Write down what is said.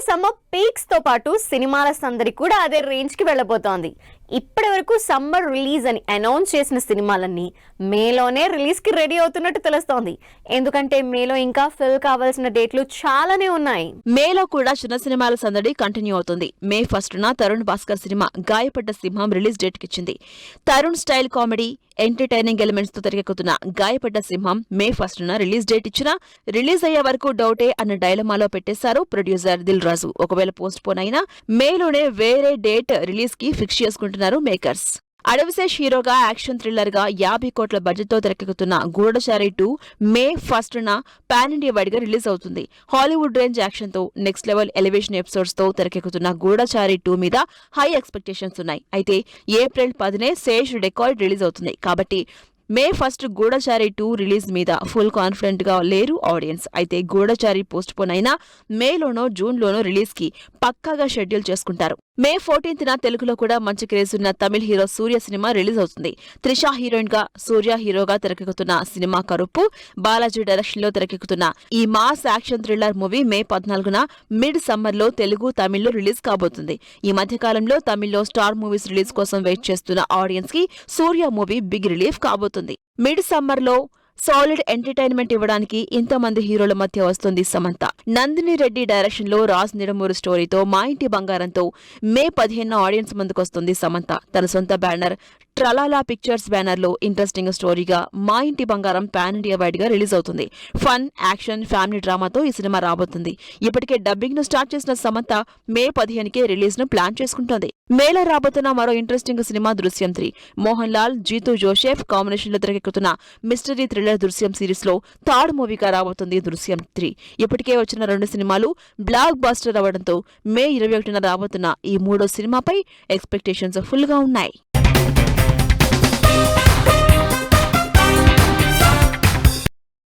Summer peaks తో పాటు సినిమాల సందడి కూడా అదే రేంజ్ కి వెళ్ళబోతోంది. ఇప్పటి వరకు సమ్మర్ రిలీజ్ అని అనౌన్స్ చేసిన సినిమాలన్నీ మేలోనే రిలీజ్ కి రెడీ అవుతున్నట్టు తెలుస్తోంది. ఎందుకంటే మేలో ఇంకా ఫిల్ కావాల్సిన డేట్లు చాలానే ఉన్నాయి. మేలో కూడా చిన్న సినిమాల సందడి కంటిన్యూ అవుతుంది. మే 1న Tarun Bhaskar cinema Gayapadda Simham release date కిచ్చింది. Tarun style comedy entertaining elements తో తెరకెక్కుతున్న గాయపడ్డ సింహం మే 1న రిలీజ్ డేట్ ఇచ్చినా రిలీజ్ అయ్యే వరకు డౌటే అన్న డైలమాలో పెట్టేశారు ప్రొడ్యూసర్ దిల్ రాజు. ఒకవేళ పోస్ట్ పోన్ అయినా మేలోనే వేరే డేట్ రిలీజ్ కి ఫిక్స్ చేసుకుంటున్నారు మేకర్స్. అడవిశేష్ హీరోగా యాక్షన్ థ్రిల్లర్ గా 50 కోట్ల బడ్జెట్ తో తెరకెక్కుతున్న గూఢచారి 2 మే 1న పాన్ ఇండియా వైడ్ గా రిలీజ్ అవుతుంది. హాలీవుడ్ రేంజ్ యాక్షన్ తో నెక్స్ట్ లెవెల్ ఎలివేషన్ ఎపిసోడ్స్ తో తెరకెక్కుతున్న గూఢచారి 2 మీద హై ఎక్స్పెక్టేషన్స్ ఉన్నాయి. అయితే ఏప్రిల్ 10నే శేష్ డెకాయిడ్ రిలీజ్ అవుతుంది. కాబట్టి మే 1 గూఢచారి 2 రిలీజ్ మీద ఫుల్ కాన్ఫిడెంట్ గా లేరు ఆడియన్స్. అయితే గూఢచారి పోస్ట్ పోన్ అయినా మేలోనో జూన్లోనో రిలీజ్ కి పక్కాగా షెడ్యూల్ చేసుకుంటారు. మే 14న తెలుగులో కూడా మంచి క్రేజ్ ఉన్న తమిళ హీరో సూర్య సినిమా రిలీజ్ అవుతుంది. త్రిష హీరోయిన్ గా సూర్య హీరోగా తెరకెక్కుతున్న సినిమా కరుప్పు బాలాజీ డైరెక్షన్ లో తెరకెక్కుతున్న ఈ మాస్ యాక్షన్ థ్రిల్లర్ మూవీ మే 14న మిడ్ సమ్మర్ లో తెలుగు తమిళ్లో రిలీజ్ కాబోతుంది. ఈ మధ్యకాలంలో తమిళ్లో స్టార్ మూవీస్ రిలీజ్ కోసం వెయిట్ చేస్తున్న ఆడియన్స్ కి సూర్య మూవీ బిగ్ రిలీఫ్ కాబోతుంది. మిడ్ సమ్మర్ లో సాలిడ్ ఎంటర్టైన్మెంట్ ఇవ్వడానికి ఇంతమంది హీరోల మధ్య వస్తుంది సమంత. నందిని రెడ్డి డైరెక్షన్ లో రాజ్ నిడమూరు స్టోరీతో మా ఇంటి బంగారంతో మే 15న ఆడియన్స్ ముందుకొస్తుంది సమంత. తన సొంత బ్యానర్ ట్రలాలా పిక్చర్స్ బ్యానర్ లో ఇంట్రెస్టింగ్ స్టోరీగా మా ఇంటి బంగారం పాన్ ఇండియా వైడ్ గా రిలీజ్ అవుతుంది. ఫన్, యాక్షన్, ఫ్యామిలీ డ్రామాతో ఈ సినిమా రాబోతుంది. ఇప్పటికే డబ్బింగ్ ను స్టార్ట్ చేసిన సమంత మే 15కే రిలీజ్ ను ప్లాన్ చేసుకుంటోంది. మేలో రాబోతున్న మరో ఇంట్రెస్టింగ్ సినిమా దృశ్యం 3. మోహన్ లాల్, జీతూ జోసెఫ్ కాంబినేషన్ లో తెరకెక్కుతున్న మిస్టరీ థ్రిల్లర్ దృశ్యం సిరీస్ లో థర్డ్ మూవీగా రాబోతుంది దృశ్యం 3. ఇప్పటికే వచ్చిన 2 సినిమాలు బ్లాక్ బస్టర్ అవ్వడంతో మే 21న రాబోతున్న ఈ 3వ సినిమాపై ఎక్స్పెక్టేషన్స్ ఫుల్ గా ఉన్నాయి.